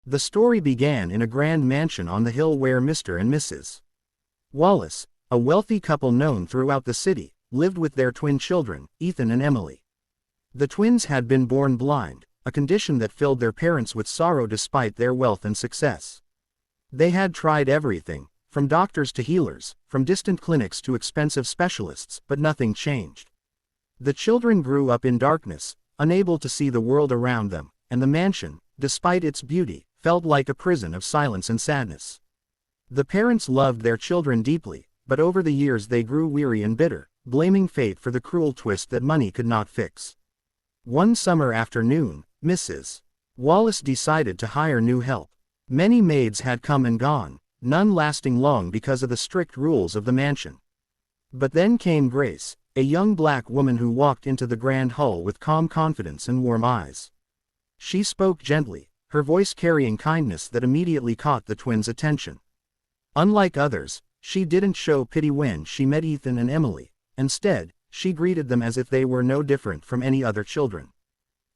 The story began in a grand mansion on the hill where Mr. and Mrs. Wallace, a wealthy couple known throughout the city, lived with their twin children, Ethan and Emily. The twins had been born blind, a condition that filled their parents with sorrow despite their wealth and success. They had tried everything, from doctors to healers, from distant clinics to expensive specialists, but nothing changed. The children grew up in darkness, unable to see the world around them, and the mansion, despite its beauty, felt like a prison of silence and sadness. The parents loved their children deeply, but over the years they grew weary and bitter, blaming fate for the cruel twist that money could not fix. One summer afternoon, Mrs. Wallace decided to hire new help. Many maids had come and gone, none lasting long because of the strict rules of the mansion. But then came Grace, a young black woman who walked into the grand hall with calm confidence and warm eyes. She spoke gently, her voice carrying kindness that immediately caught the twins' attention. Unlike others, she didn't show pity when she met Ethan and Emily. Instead, she greeted them as if they were no different from any other children.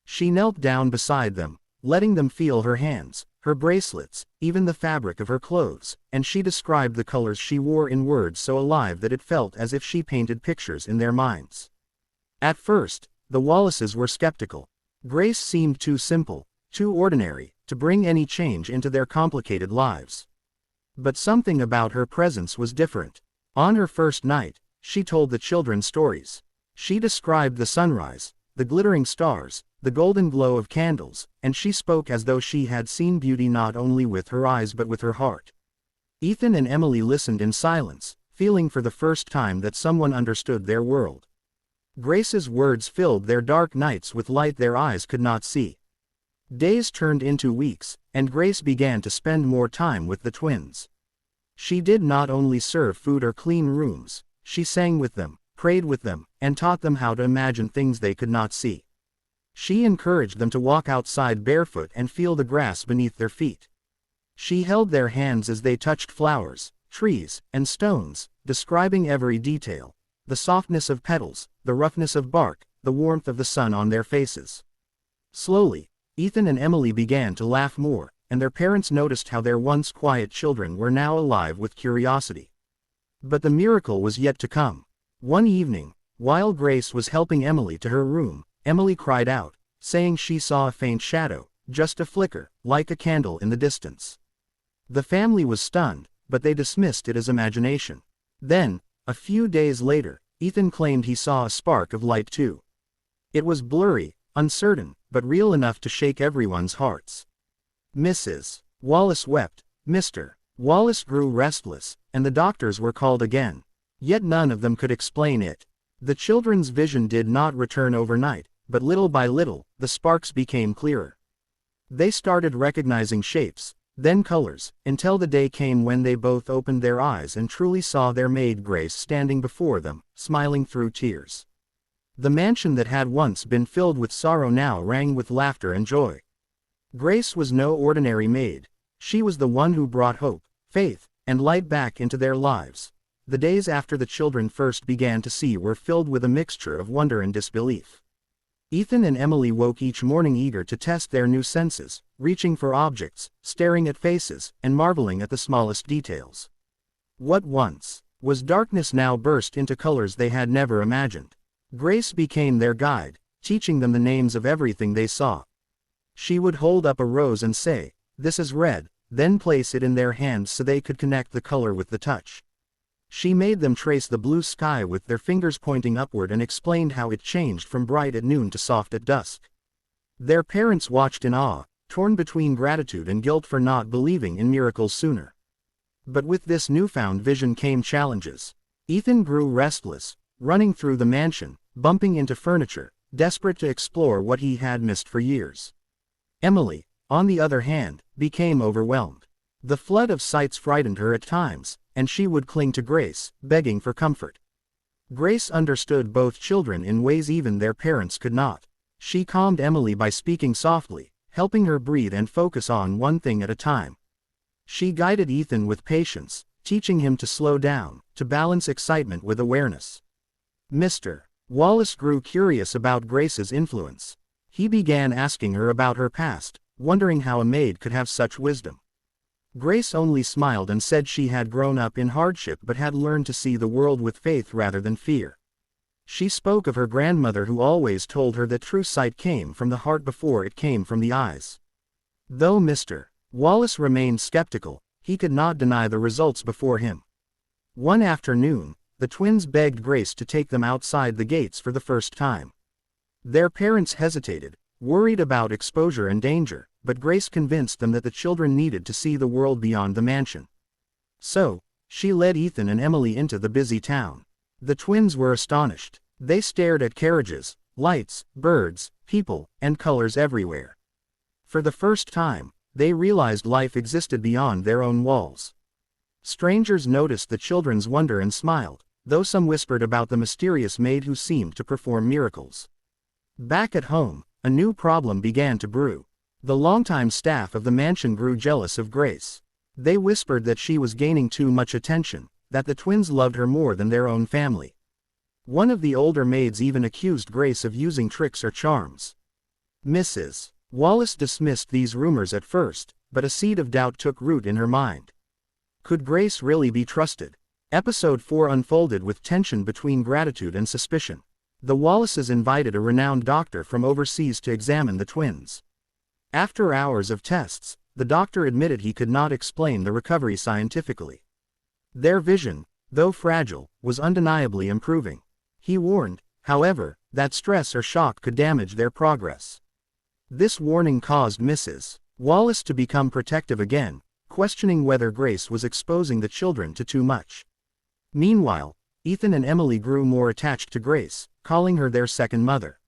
She knelt down beside them, letting them feel her hands, her bracelets, even the fabric of her clothes, and she described the colors she wore in words so alive that it felt as if she painted pictures in their minds. At first, the Wallaces were skeptical. Grace seemed too simple, too ordinary, to bring any change into their complicated lives. But something about her presence was different. On her first night, she told the children stories. She described the sunrise, the glittering stars, the golden glow of candles, and she spoke as though she had seen beauty not only with her eyes but with her heart. Ethan and Emily listened in silence, feeling for the first time that someone understood their world. Grace's words filled their dark nights with light their eyes could not see. Days turned into weeks, and Grace began to spend more time with the twins. She did not only serve food or clean rooms, she sang with them, prayed with them, and taught them how to imagine things they could not see. She encouraged them to walk outside barefoot and feel the grass beneath their feet. She held their hands as they touched flowers, trees, and stones, describing every detail, the softness of petals, the roughness of bark, the warmth of the sun on their faces. Slowly, Ethan and Emily began to laugh more, and their parents noticed how their once quiet children were now alive with curiosity. But the miracle was yet to come. One evening, while Grace was helping Emily to her room, Emily cried out, saying she saw a faint shadow, just a flicker, like a candle in the distance. The family was stunned, but they dismissed it as imagination. Then, a few days later, Ethan claimed he saw a spark of light too. It was blurry, uncertain, but real enough to shake everyone's hearts. Mrs. Wallace wept, Mr. Wallace grew restless, and the doctors were called again. Yet none of them could explain it. The children's vision did not return overnight, but little by little, the sparks became clearer. They started recognizing shapes, then colors, until the day came when they both opened their eyes and truly saw their maid Grace standing before them, smiling through tears. The mansion that had once been filled with sorrow now rang with laughter and joy. Grace was no ordinary maid. She was the one who brought hope, faith, and light back into their lives. The days after the children first began to see were filled with a mixture of wonder and disbelief. Ethan and Emily woke each morning eager to test their new senses, reaching for objects, staring at faces, and marveling at the smallest details. What once was darkness now burst into colors they had never imagined. Grace became their guide, teaching them the names of everything they saw. She would hold up a rose and say, "This is red," then place it in their hands so they could connect the color with the touch. She made them trace the blue sky with their fingers pointing upward and explained how it changed from bright at noon to soft at dusk. Their parents watched in awe, torn between gratitude and guilt for not believing in miracles sooner. But with this newfound vision came challenges. Ethan grew restless, running through the mansion, bumping into furniture, desperate to explore what he had missed for years. Emily, on the other hand, became overwhelmed. The flood of sights frightened her at times, and she would cling to Grace, begging for comfort. Grace understood both children in ways even their parents could not. She calmed Emily by speaking softly, helping her breathe and focus on one thing at a time. She guided Ethan with patience, teaching him to slow down, to balance excitement with awareness. Mr. Wallace grew curious about Grace's influence. He began asking her about her past, wondering how a maid could have such wisdom. Grace only smiled and said she had grown up in hardship but had learned to see the world with faith rather than fear. She spoke of her grandmother who always told her that true sight came from the heart before it came from the eyes. Though Mr. Wallace remained skeptical, he could not deny the results before him. One afternoon, the twins begged Grace to take them outside the gates for the first time. Their parents hesitated, worried about exposure and danger, but Grace convinced them that the children needed to see the world beyond the mansion. So, she led Ethan and Emily into the busy town. The twins were astonished. They stared at carriages, lights, birds, people, and colors everywhere. For the first time, they realized life existed beyond their own walls. Strangers noticed the children's wonder and smiled, though some whispered about the mysterious maid who seemed to perform miracles. Back at home, a new problem began to brew. The longtime staff of the mansion grew jealous of Grace. They whispered that she was gaining too much attention, that the twins loved her more than their own family. One of the older maids even accused Grace of using tricks or charms. Mrs. Wallace dismissed these rumors at first, but a seed of doubt took root in her mind. Could Grace really be trusted? Episode 4 unfolded with tension between gratitude and suspicion. The Wallaces invited a renowned doctor from overseas to examine the twins. After hours of tests, the doctor admitted he could not explain the recovery scientifically. Their vision, though fragile, was undeniably improving. He warned, however, that stress or shock could damage their progress. This warning caused Mrs. Wallace to become protective again, questioning whether Grace was exposing the children to too much. Meanwhile, Ethan and Emily grew more attached to Grace, calling her their second mother.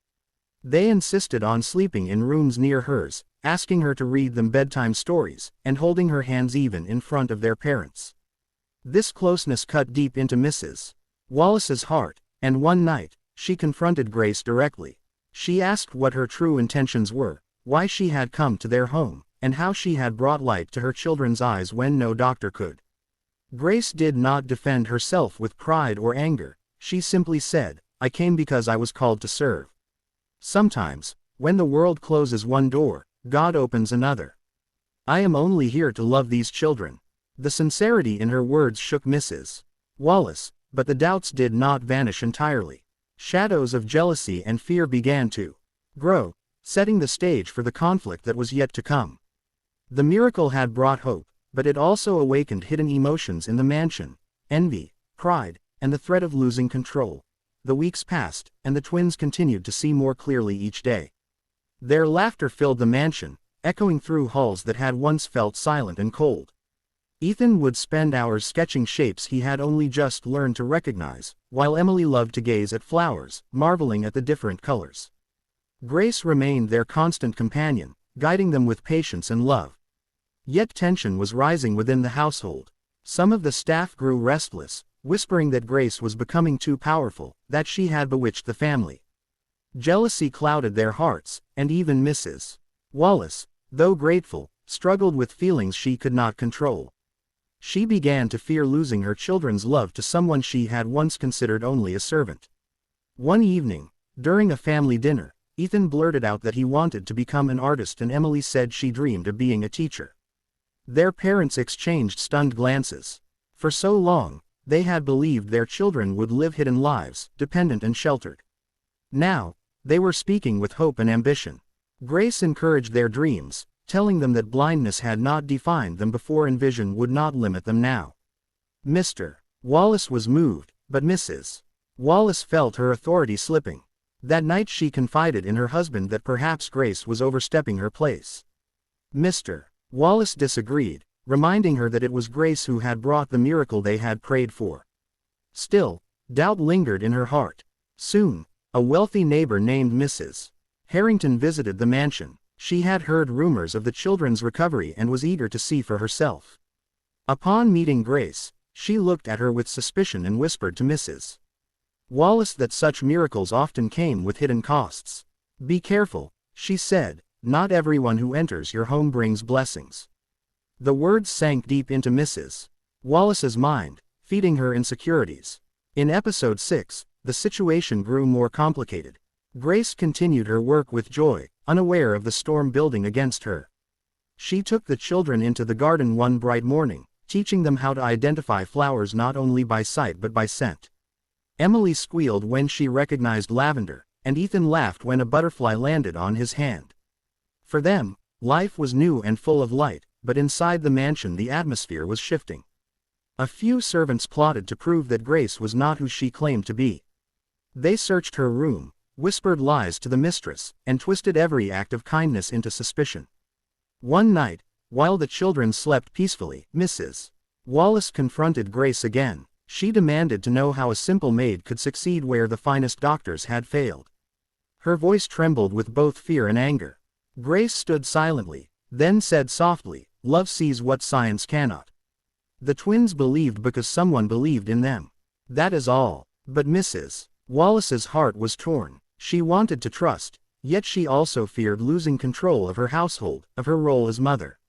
They insisted on sleeping in rooms near hers, asking her to read them bedtime stories, and holding her hands even in front of their parents. This closeness cut deep into Mrs. Wallace's heart, and one night, she confronted Grace directly. She asked what her true intentions were, why she had come to their home, and how she had brought light to her children's eyes when no doctor could. Grace did not defend herself with pride or anger. She simply said, "I came because I was called to serve." Sometimes, when the world closes one door, God opens another. I am only here to love these children. The sincerity in her words shook Mrs. Wallace, but the doubts did not vanish entirely. Shadows of jealousy and fear began to grow, setting the stage for the conflict that was yet to come. The miracle had brought hope, but it also awakened hidden emotions in the mansion: envy, pride, and the threat of losing control. The weeks passed, and the twins continued to see more clearly each day. Their laughter filled the mansion, echoing through halls that had once felt silent and cold. Ethan would spend hours sketching shapes he had only just learned to recognize, while Emily loved to gaze at flowers, marveling at the different colors. Grace remained their constant companion, guiding them with patience and love. Yet tension was rising within the household. Some of the staff grew restless, whispering that Grace was becoming too powerful, that she had bewitched the family. Jealousy clouded their hearts, and even Mrs. Wallace, though grateful, struggled with feelings she could not control. She began to fear losing her children's love to someone she had once considered only a servant. One evening, during a family dinner, Ethan blurted out that he wanted to become an artist and Emily said she dreamed of being a teacher. Their parents exchanged stunned glances. For so long, they had believed their children would live hidden lives, dependent and sheltered. Now, they were speaking with hope and ambition. Grace encouraged their dreams, telling them that blindness had not defined them before and vision would not limit them now. Mr. Wallace was moved, but Mrs. Wallace felt her authority slipping. That night she confided in her husband that perhaps Grace was overstepping her place. Mr. Wallace disagreed, reminding her that it was Grace who had brought the miracle they had prayed for. Still, doubt lingered in her heart. Soon, a wealthy neighbor named Mrs. Harrington visited the mansion. She had heard rumors of the children's recovery and was eager to see for herself. Upon meeting Grace, she looked at her with suspicion and whispered to Mrs. Wallace that such miracles often came with hidden costs. "Be careful," she said, "not everyone who enters your home brings blessings." The words sank deep into Mrs. Wallace's mind, feeding her insecurities. In episode 6, the situation grew more complicated. Grace continued her work with joy, unaware of the storm building against her. She took the children into the garden one bright morning, teaching them how to identify flowers not only by sight but by scent. Emily squealed when she recognized lavender, and Ethan laughed when a butterfly landed on his hand. For them, life was new and full of light, but inside the mansion the atmosphere was shifting. A few servants plotted to prove that Grace was not who she claimed to be. They searched her room, whispered lies to the mistress, and twisted every act of kindness into suspicion. One night, while the children slept peacefully, Mrs. Wallace confronted Grace again. She demanded to know how a simple maid could succeed where the finest doctors had failed. Her voice trembled with both fear and anger. Grace stood silently, then said softly, "Love sees what science cannot." The twins believed because someone believed in them. That is all. But Mrs. Wallace's heart was torn. She wanted to trust, yet she also feared losing control of her household, of her role as mother.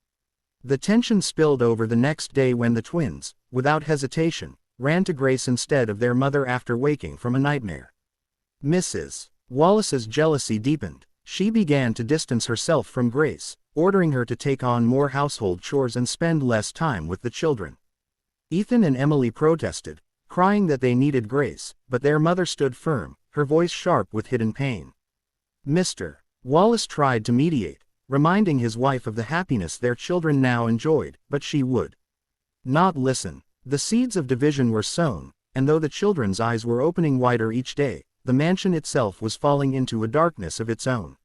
The tension spilled over the next day when the twins, without hesitation, ran to Grace instead of their mother after waking from a nightmare. Mrs. Wallace's jealousy deepened. She began to distance herself from Grace, ordering her to take on more household chores and spend less time with the children. Ethan and Emily protested, crying that they needed Grace, but their mother stood firm, her voice sharp with hidden pain. Mr. Wallace tried to mediate, reminding his wife of the happiness their children now enjoyed, but she would not listen. The seeds of division were sown, and though the children's eyes were opening wider each day, the mansion itself was falling into a darkness of its own.